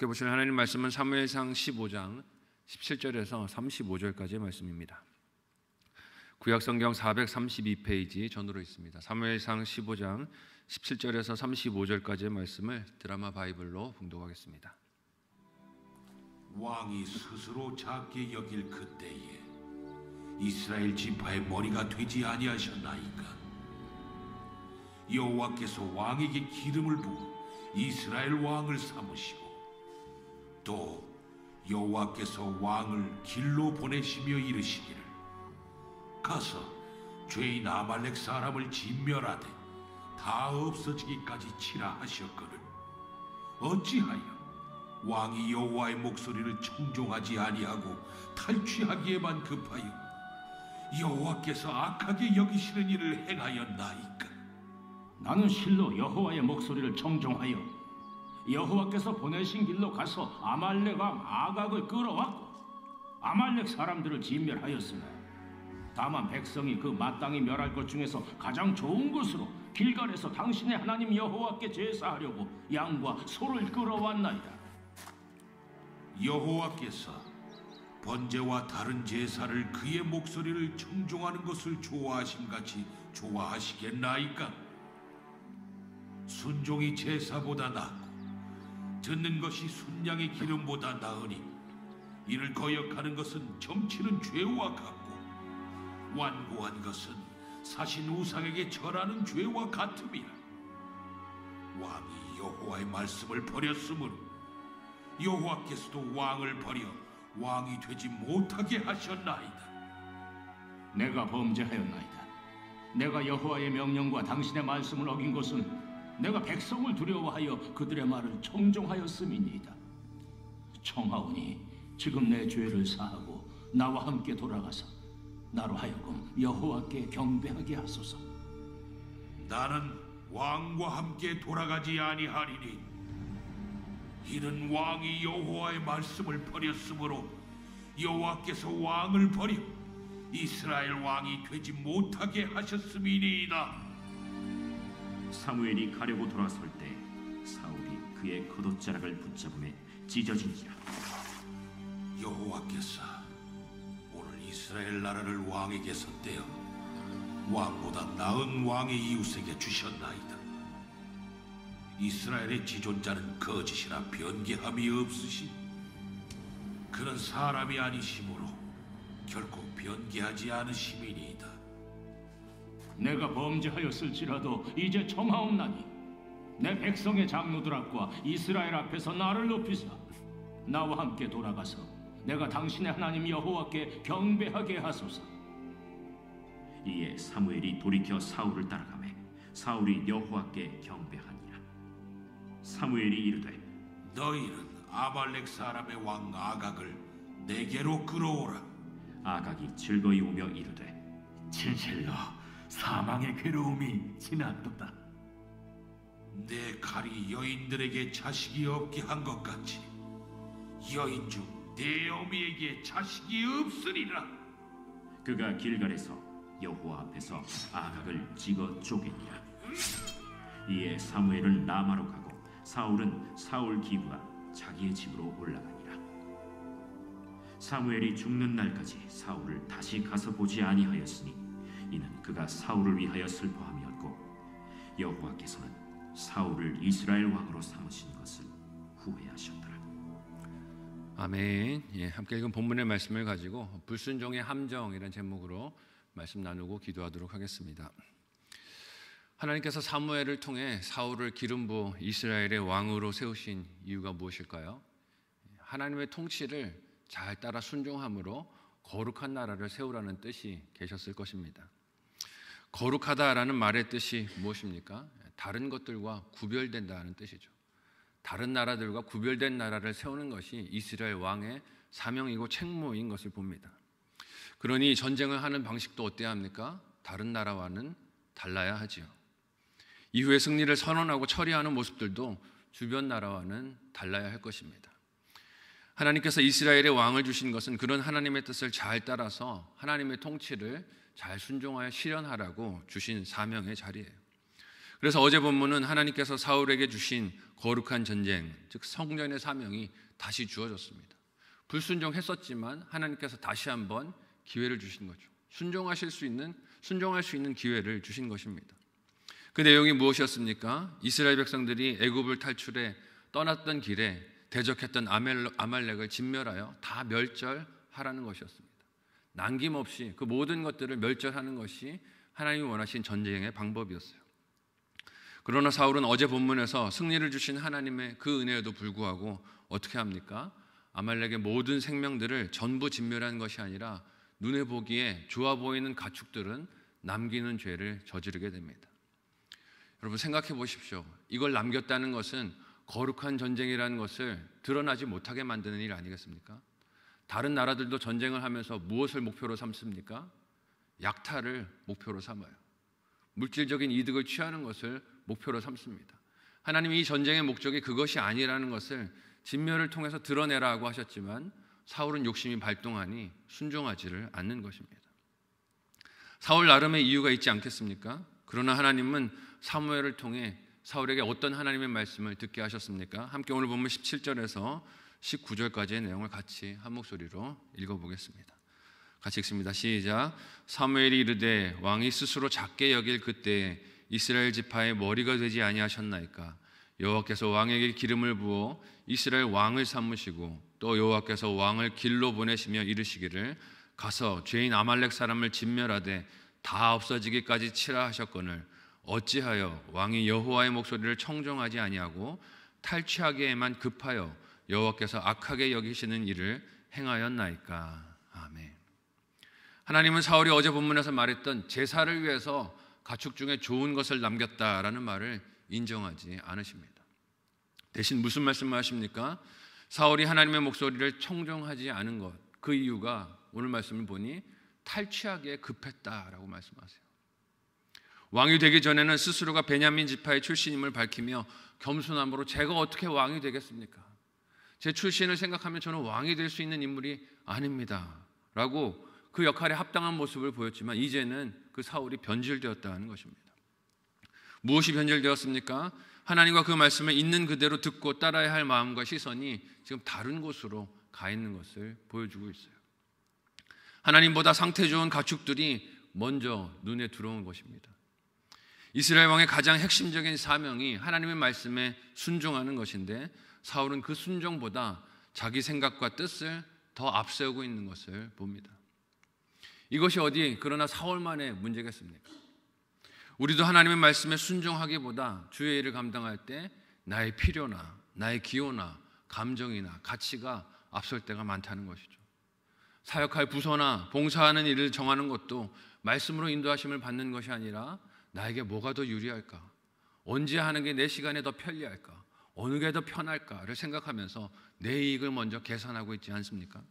함께 보실 하나님 말씀은 사무엘상 15장 17절에서 35절까지의 말씀입니다. 구약성경 432페이지 전으로 있습니다. 사무엘상 15장 17절에서 35절까지의 말씀을 드라마 바이블로 봉독하겠습니다. 왕이 스스로 작게 여길 그때에 이스라엘 지파의 머리가 되지 아니하셨나이까? 여호와께서 왕에게 기름을 부어 이스라엘 왕을 삼으시고 또 여호와께서 왕을 길로 보내시며 이르시기를 가서 죄인 아말렉 사람을 진멸하되 다 없어지기까지 치라 하셨거늘 어찌하여 왕이 여호와의 목소리를 청종하지 아니하고 탈취하기에만 급하여 여호와께서 악하게 여기시는 일을 행하였나이까? 나는 실로 여호와의 목소리를 청종하여 여호와께서 보내신 길로 가서 아말렉 왕 아각을 끌어왔고 아말렉 사람들을 진멸하였으나 다만 백성이 그 마땅히 멸할 것 중에서 가장 좋은 것으로 길갈에서 당신의 하나님 여호와께 제사하려고 양과 소를 끌어왔나이다. 여호와께서 번제와 다른 제사를 그의 목소리를 청종하는 것을 좋아하심같이 좋아하시겠나이까? 순종이 제사보다 낫고 듣는 것이 순양의 기름보다 나으니 이를 거역하는 것은 점치는 죄와 같고 완고한 것은 사신 우상에게 절하는 죄와 같음이라. 왕이 여호와의 말씀을 버렸으므로 여호와께서도 왕을 버려 왕이 되지 못하게 하셨나이다. 내가 범죄하였나이다. 내가 여호와의 명령과 당신의 말씀을 어긴 것은 내가 백성을 두려워하여 그들의 말을 청종하였음이니이다. 청하오니 지금 내 죄를 사하고 나와 함께 돌아가서 나로 하여금 여호와께 경배하게 하소서. 나는 왕과 함께 돌아가지 아니하리니 이는 왕이 여호와의 말씀을 버렸으므로 여호와께서 왕을 버려 이스라엘 왕이 되지 못하게 하셨음이니이다. 사무엘이 가려고 돌아설 때 사울이 그의 겉옷자락을 붙잡음에 찢어진지라. 여호와께서 오늘 이스라엘 나라를 왕에게 섰대어 왕보다 나은 왕의 이웃에게 주셨나이다. 이스라엘의 지존자는 거짓이나 변개함이 없으시 그는 사람이 아니시므로 결코 변개하지 않으심이니이다. 내가 범죄하였을지라도 이제 청하옵나니 내 백성의 장로들 앞과 이스라엘 앞에서 나를 높이사 나와 함께 돌아가서 내가 당신의 하나님 여호와께 경배하게 하소서. 이에 사무엘이 돌이켜 사울을 따라가매 사울이 여호와께 경배하니라. 사무엘이 이르되 너희는 아말렉 사람의 왕 아각을 내게로 끌어오라. 아각이 즐거이 오며 이르되 진실로 사망의 괴로움이 지났도다. 내 칼이 여인들에게 자식이 없게 한 것 같이 여인 중 내 어미에게 자식이 없으리라. 그가 길갈에서 여호와 앞에서 아각을 찍어 쪼개니라. 이에 사무엘은 라마로 가고 사울은 사울 기브가 자기의 집으로 올라가니라. 사무엘이 죽는 날까지 사울을 다시 가서 보지 아니하였으니 이는 그가 사울을 위하여 슬퍼함이었고 여호와께서는 사울을 이스라엘 왕으로 삼으신 것을 후회하셨더라. 아멘. 함께 읽은 본문의 말씀을 가지고 불순종의 함정이라는 제목으로 말씀 나누고 기도하도록 하겠습니다. 하나님께서 사무엘을 통해 사울을 기름 부어 이스라엘의 왕으로 세우신 이유가 무엇일까요? 하나님의 통치를 잘 따라 순종함으로 거룩한 나라를 세우라는 뜻이 계셨을 것입니다. 거룩하다라는 말의 뜻이 무엇입니까? 다른 것들과 구별된다는 뜻이죠. 다른 나라들과 구별된 나라를 세우는 것이 이스라엘 왕의 사명이고 책무인 것을 봅니다. 그러니 전쟁을 하는 방식도 어때야 합니까? 다른 나라와는 달라야 하지요. 이후에 승리를 선언하고 처리하는 모습들도 주변 나라와는 달라야 할 것입니다. 하나님께서 이스라엘의 왕을 주신 것은 그런 하나님의 뜻을 잘 따라서 하나님의 통치를 잘 순종하여 실현하라고 주신 사명의 자리예요. 그래서 어제 본문은 하나님께서 사울에게 주신 거룩한 전쟁, 즉 성전의 사명이 다시 주어졌습니다. 불순종했었지만 하나님께서 다시 한번 기회를 주신 거죠. 순종할 수 있는 기회를 주신 것입니다. 그 내용이 무엇이었습니까? 이스라엘 백성들이 애굽을 탈출해 떠났던 길에 대적했던 아말렉을 진멸하여 다 멸절하라는 것이었습니다. 남김없이 그 모든 것들을 멸절하는 것이 하나님이 원하신 전쟁의 방법이었어요. 그러나 사울은 어제 본문에서 승리를 주신 하나님의 그 은혜에도 불구하고 어떻게 합니까? 아말렉의 모든 생명들을 전부 진멸한 것이 아니라 눈에 보기에 좋아 보이는 가축들은 남기는 죄를 저지르게 됩니다. 여러분 생각해 보십시오. 이걸 남겼다는 것은 거룩한 전쟁이라는 것을 드러나지 못하게 만드는 일 아니겠습니까? 다른 나라들도 전쟁을 하면서 무엇을 목표로 삼습니까? 약탈을 목표로 삼아요. 물질적인 이득을 취하는 것을 목표로 삼습니다. 하나님이 이 전쟁의 목적이 그것이 아니라는 것을 진멸을 통해서 드러내라고 하셨지만 사울은 욕심이 발동하니 순종하지를 않는 것입니다. 사울 나름의 이유가 있지 않겠습니까? 그러나 하나님은 사무엘을 통해 사울에게 어떤 하나님의 말씀을 듣게 하셨습니까? 함께 오늘 본문 17절에서 19절까지의 내용을 같이 한 목소리로 읽어보겠습니다. 같이 읽습니다. 시작. 사무엘이 이르되 왕이 스스로 작게 여길 그때에 이스라엘 지파의 머리가 되지 아니하셨나이까? 여호와께서 왕에게 기름을 부어 이스라엘 왕을 삼으시고 또 여호와께서 왕을 길로 보내시며 이르시기를 가서 죄인 아말렉 사람을 진멸하되 다 없어지기까지 치라 하셨거늘 어찌하여 왕이 여호와의 목소리를 청종하지 아니하고 탈취하기에만 급하여 여호와께서 악하게 여기시는 일을 행하였나이까? 아멘. 하나님은 사울이 어제 본문에서 말했던 제사를 위해서 가축 중에 좋은 것을 남겼다라는 말을 인정하지 않으십니다. 대신 무슨 말씀을 하십니까? 사울이 하나님의 목소리를 청종하지 않은 것, 그 이유가 오늘 말씀을 보니 탈취하기에 급했다라고 말씀하세요. 왕이 되기 전에는 스스로가 베냐민 지파의 출신임을 밝히며 겸손함으로 제가 어떻게 왕이 되겠습니까? 제 출신을 생각하면 저는 왕이 될 수 있는 인물이 아닙니다 라고 그 역할에 합당한 모습을 보였지만 이제는 그 사울이 변질되었다는 것입니다. 무엇이 변질되었습니까? 하나님과 그 말씀을 있는 그대로 듣고 따라야 할 마음과 시선이 지금 다른 곳으로 가 있는 것을 보여주고 있어요. 하나님보다 상태 좋은 가축들이 먼저 눈에 들어온 것입니다. 이스라엘 왕의 가장 핵심적인 사명이 하나님의 말씀에 순종하는 것인데 사울은 그 순종보다 자기 생각과 뜻을 더 앞세우고 있는 것을 봅니다. 이것이 그러나 사울만의 문제겠습니까? 우리도 하나님의 말씀에 순종하기보다 주의 일을 감당할 때 나의 필요나 나의 기호나 감정이나 가치가 앞설 때가 많다는 것이죠. 사역할 부서나 봉사하는 일을 정하는 것도 말씀으로 인도하심을 받는 것이 아니라 나에게 뭐가 더 유리할까? 언제 하는 게 내 시간에 더 편리할까? 어느 게 더 편할까를 생각하면서 내 이익을 먼저 계산하고 있지 않습니까?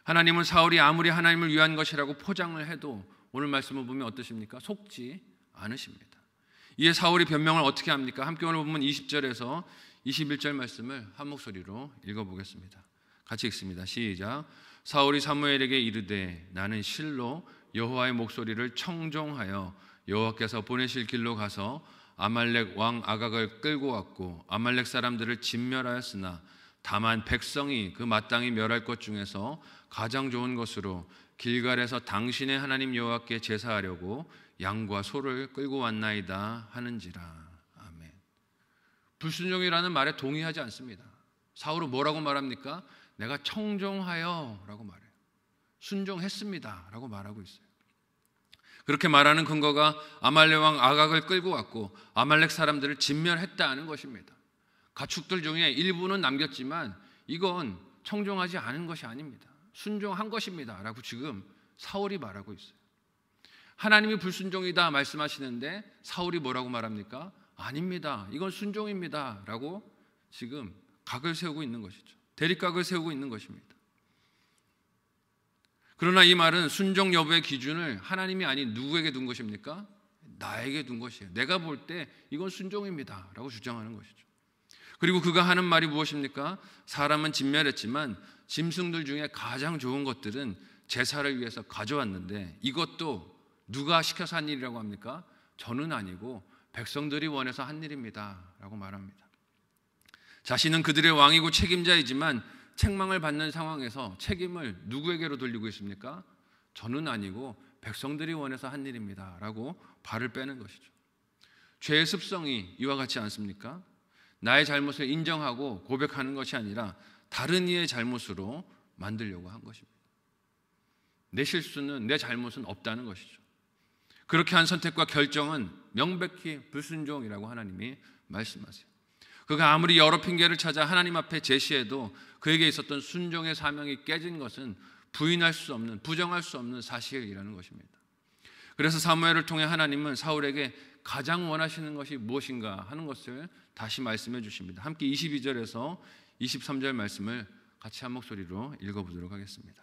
하나님은 사울이 아무리 하나님을 위한 것이라고 포장을 해도 오늘 말씀을 보면 어떠십니까? 속지 않으십니다. 이에 사울이 변명을 어떻게 합니까? 함께 오늘 보면 20절에서 21절 말씀을 한 목소리로 읽어보겠습니다. 같이 읽습니다. 시작. 사울이 사무엘에게 이르되 나는 실로 여호와의 목소리를 청종하여 여호와께서 보내실 길로 가서 아말렉 왕 아각을 끌고 왔고 아말렉 사람들을 진멸하였으나 다만 백성이 그 마땅히 멸할 것 중에서 가장 좋은 것으로 길갈에서 당신의 하나님 여호와께 제사하려고 양과 소를 끌고 왔나이다 하는지라. 아멘. 불순종이라는 말에 동의하지 않습니다. 사울은 뭐라고 말합니까? 내가 청종하여 라고 말해요. 순종했습니다 라고 말하고 있어요. 그렇게 말하는 근거가 아말렉 왕 아각을 끌고 왔고 아말렉 사람들을 진멸했다는 것입니다. 가축들 중에 일부는 남겼지만 이건 청종하지 않은 것이 아닙니다. 순종한 것입니다 라고 지금 사울이 말하고 있어요. 하나님이 불순종이다 말씀하시는데 사울이 뭐라고 말합니까? 아닙니다. 이건 순종입니다 라고 지금 각을 세우고 있는 것이죠. 대립각을 세우고 있는 것입니다. 그러나 이 말은 순종 여부의 기준을 하나님이 아닌 누구에게 둔 것입니까? 나에게 둔 것이에요. 내가 볼 때 이건 순종입니다 라고 주장하는 것이죠. 그리고 그가 하는 말이 무엇입니까? 사람은 진멸했지만 짐승들 중에 가장 좋은 것들은 제사를 위해서 가져왔는데 이것도 누가 시켜서 한 일이라고 합니까? 저는 아니고 백성들이 원해서 한 일입니다 라고 말합니다. 자신은 그들의 왕이고 책임자이지만 책망을 받는 상황에서 책임을 누구에게로 돌리고 있습니까? 저는 아니고 백성들이 원해서 한 일입니다 라고 발을 빼는 것이죠. 죄의 습성이 이와 같지 않습니까? 나의 잘못을 인정하고 고백하는 것이 아니라 다른 이의 잘못으로 만들려고 한 것입니다. 내 실수는, 내 잘못은 없다는 것이죠. 그렇게 한 선택과 결정은 명백히 불순종이라고 하나님이 말씀하세요. 그가 아무리 여러 핑계를 찾아 하나님 앞에 제시해도 그에게 있었던 순종의 사명이 깨진 것은 부인할 수 없는, 부정할 수 없는 사실이라는 것입니다. 그래서 사무엘을 통해 하나님은 사울에게 가장 원하시는 것이 무엇인가 하는 것을 다시 말씀해 주십니다. 함께 22절에서 23절 말씀을 같이 한 목소리로 읽어보도록 하겠습니다.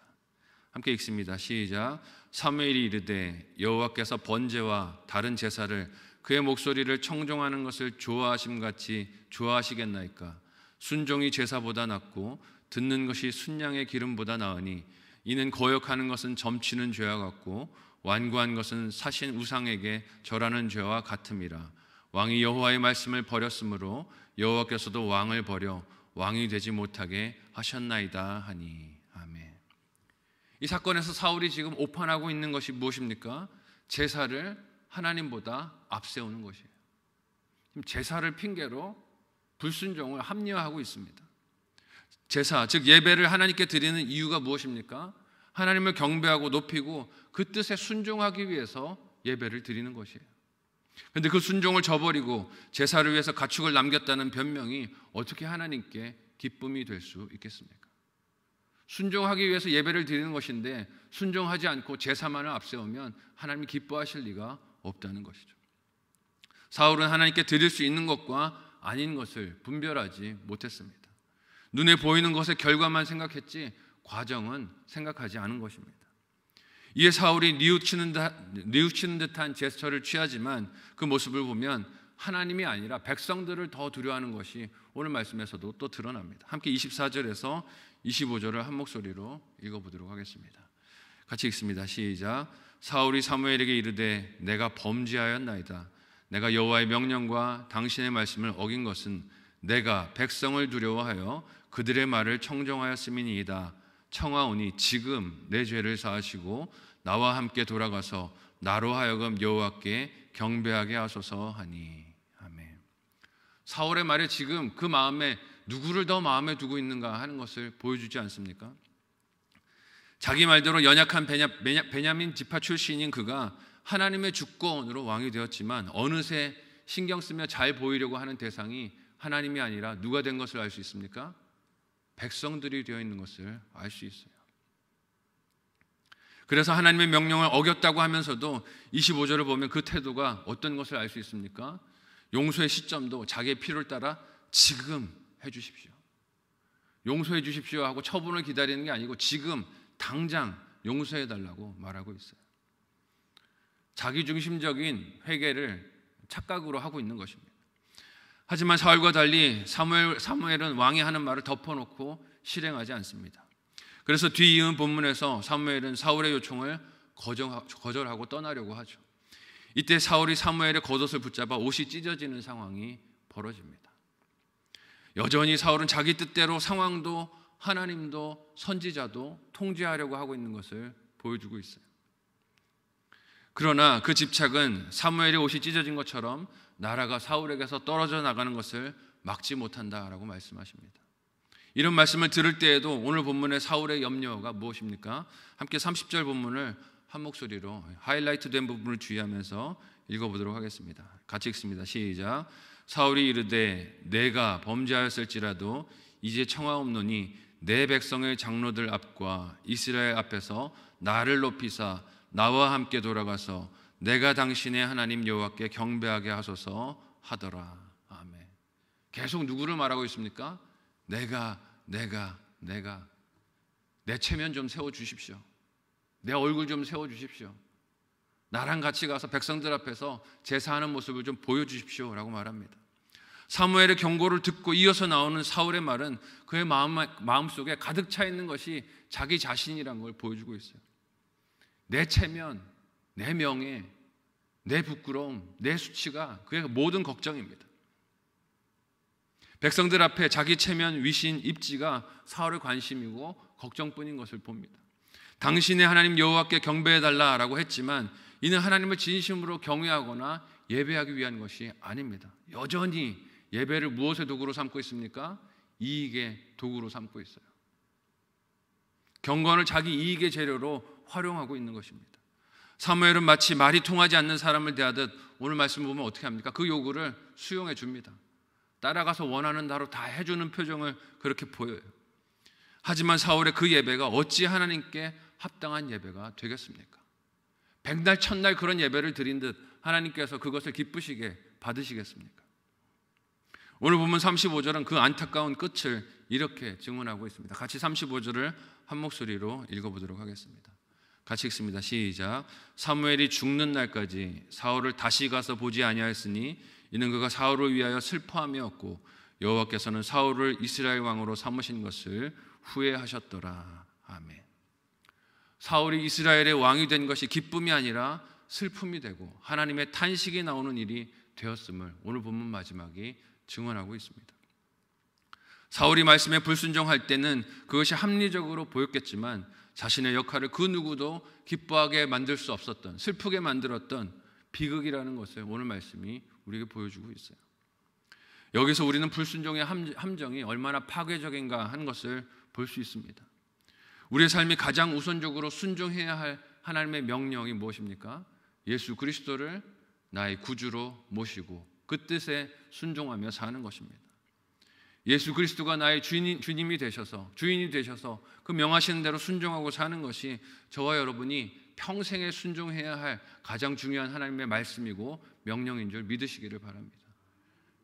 함께 읽습니다. 시작. 사무엘이 이르되 여호와께서 번제와 다른 제사를 그의 목소리를 청종하는 것을 좋아하심같이 좋아하시겠나이까. 순종이 제사보다 낫고 듣는 것이 순양의 기름보다 나으니 이는 거역하는 것은 점치는 죄와 같고 완고한 것은 사신 우상에게 절하는 죄와 같음이라. 왕이 여호와의 말씀을 버렸으므로 여호와께서도 왕을 버려 왕이 되지 못하게 하셨나이다 하니. 아멘. 이 사건에서 사울이 지금 오판하고 있는 것이 무엇입니까? 제사를 하나님보다 앞세우는 것이에요. 제사를 핑계로 불순종을 합리화하고 있습니다. 제사, 즉 예배를 하나님께 드리는 이유가 무엇입니까? 하나님을 경배하고 높이고 그 뜻에 순종하기 위해서 예배를 드리는 것이에요. 그런데 그 순종을 저버리고 제사를 위해서 가축을 남겼다는 변명이 어떻게 하나님께 기쁨이 될 수 있겠습니까? 순종하기 위해서 예배를 드리는 것인데 순종하지 않고 제사만을 앞세우면 하나님이 기뻐하실 리가 없다는 것이죠. 사울은 하나님께 드릴 수 있는 것과 아닌 것을 분별하지 못했습니다. 눈에 보이는 것의 결과만 생각했지 과정은 생각하지 않은 것입니다. 이에 사울이 뉘우치는 듯한 제스처를 취하지만 그 모습을 보면 하나님이 아니라 백성들을 더 두려워하는 것이 오늘 말씀에서도 또 드러납니다. 함께 24절에서 25절을 한 목소리로 읽어보도록 하겠습니다. 같이 읽습니다. 시작. 사울이 사무엘에게 이르되 내가 범죄하였나이다. 내가 여호와의 명령과 당신의 말씀을 어긴 것은 내가 백성을 두려워하여 그들의 말을 청종하였음이니이다. 청하오니 지금 내 죄를 사하시고 나와 함께 돌아가서 나로 하여금 여호와께 경배하게 하소서 하니. 아멘. 사울의 말에 지금 그 마음에 누구를 더 마음에 두고 있는가 하는 것을 보여주지 않습니까? 자기 말대로 연약한 베냐민 지파 출신인 그가 하나님의 주권으로 왕이 되었지만 어느새 신경 쓰며 잘 보이려고 하는 대상이 하나님이 아니라 누가 된 것을 알 수 있습니까? 백성들이 되어 있는 것을 알 수 있어요. 그래서 하나님의 명령을 어겼다고 하면서도 25절을 보면 그 태도가 어떤 것을 알 수 있습니까? 용서의 시점도 자기의 필요를 따라 지금 해주십시오. 용서해 주십시오 하고 처분을 기다리는 게 아니고 지금 당장 용서해달라고 말하고 있어요. 자기중심적인 회개를 착각으로 하고 있는 것입니다. 하지만 사울과 달리 사무엘은 왕이 하는 말을 덮어놓고 실행하지 않습니다. 그래서 뒤이은 본문에서 사무엘은 사울의 요청을 거절하고 떠나려고 하죠. 이때 사울이 사무엘의 겉옷을 붙잡아 옷이 찢어지는 상황이 벌어집니다. 여전히 사울은 자기 뜻대로 상황도 하나님도 선지자도 통제하려고 하고 있는 것을 보여주고 있어요. 그러나 그 집착은 사무엘의 옷이 찢어진 것처럼 나라가 사울에게서 떨어져 나가는 것을 막지 못한다라고 말씀하십니다. 이런 말씀을 들을 때에도 오늘 본문의 사울의 염려가 무엇입니까? 함께 30절 본문을 한 목소리로 하이라이트 된 부분을 주의하면서 읽어보도록 하겠습니다. 같이 읽습니다. 시작. 사울이 이르되 내가 범죄하였을지라도 이제 청하옵노니 내 백성의 장로들 앞과 이스라엘 앞에서 나를 높이사 나와 함께 돌아가서 내가 당신의 하나님 여호와께 경배하게 하소서 하더라. 아멘. 계속 누구를 말하고 있습니까? 내가 내 체면 좀 세워주십시오. 내 얼굴 좀 세워주십시오. 나랑 같이 가서 백성들 앞에서 제사하는 모습을 좀 보여주십시오 라고 말합니다. 사무엘의 경고를 듣고 이어서 나오는 사울의 말은 그의 마음속에 가득 차 있는 것이 자기 자신이라는 걸 보여주고 있어요. 내 체면, 내 명예, 내 부끄러움, 내 수치가 그의 모든 걱정입니다. 백성들 앞에 자기 체면, 위신, 입지가 사울의 관심이고 걱정뿐인 것을 봅니다. 당신의 하나님 여호와께 경배해달라라고 했지만 이는 하나님을 진심으로 경외하거나 예배하기 위한 것이 아닙니다. 여전히 예배를 무엇의 도구로 삼고 있습니까? 이익의 도구로 삼고 있어요. 경건을 자기 이익의 재료로 활용하고 있는 것입니다. 사무엘은 마치 말이 통하지 않는 사람을 대하듯 오늘 말씀을 보면 어떻게 합니까? 그 요구를 수용해 줍니다. 따라가서 원하는 대로 다 해주는 표정을 그렇게 보여요. 하지만 사울의 그 예배가 어찌 하나님께 합당한 예배가 되겠습니까? 백날 첫날 그런 예배를 드린 듯 하나님께서 그것을 기쁘시게 받으시겠습니까? 오늘 보면 35절은 그 안타까운 끝을 이렇게 증언하고 있습니다. 같이 35절을 한 목소리로 읽어보도록 하겠습니다. 같이 읽습니다. 시작. 사무엘이 죽는 날까지 사울을 다시 가서 보지 아니하였으니 이는 그가 사울을 위하여 슬퍼함이었고 여호와께서는 사울을 이스라엘 왕으로 삼으신 것을 후회하셨더라. 아멘. 사울이 이스라엘의 왕이 된 것이 기쁨이 아니라 슬픔이 되고 하나님의 탄식이 나오는 일이 되었음을 오늘 본문 마지막이 증언하고 있습니다. 사울이 말씀에 불순종할 때는 그것이 합리적으로 보였겠지만 자신의 역할을 그 누구도 기뻐하게 만들 수 없었던, 슬프게 만들었던 비극이라는 것을 오늘 말씀이 우리에게 보여주고 있어요. 여기서 우리는 불순종의 함정이 얼마나 파괴적인가 하는 것을 볼 수 있습니다. 우리의 삶이 가장 우선적으로 순종해야 할 하나님의 명령이 무엇입니까? 예수 그리스도를 나의 구주로 모시고 그 뜻에 순종하며 사는 것입니다. 예수 그리스도가 나의 주님이 되셔서, 주인이 되셔서 그 명하시는 대로 순종하고 사는 것이 저와 여러분이 평생에 순종해야 할 가장 중요한 하나님의 말씀이고 명령인 줄 믿으시기를 바랍니다.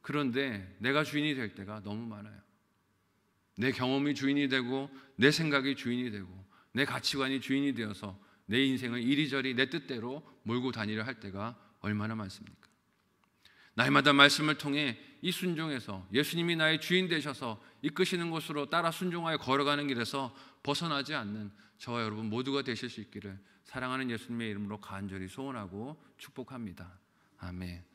그런데 내가 주인이 될 때가 너무 많아요. 내 경험이 주인이 되고 내 생각이 주인이 되고 내 가치관이 주인이 되어서 내 인생을 이리저리 내 뜻대로 몰고 다니려 할 때가 얼마나 많습니까? 날마다 말씀을 통해 이 순종에서 예수님이 나의 주인 되셔서 이끄시는 곳으로 따라 순종하여 걸어가는 길에서 벗어나지 않는 저와 여러분 모두가 되실 수 있기를 사랑하는 예수님의 이름으로 간절히 소원하고 축복합니다. 아멘.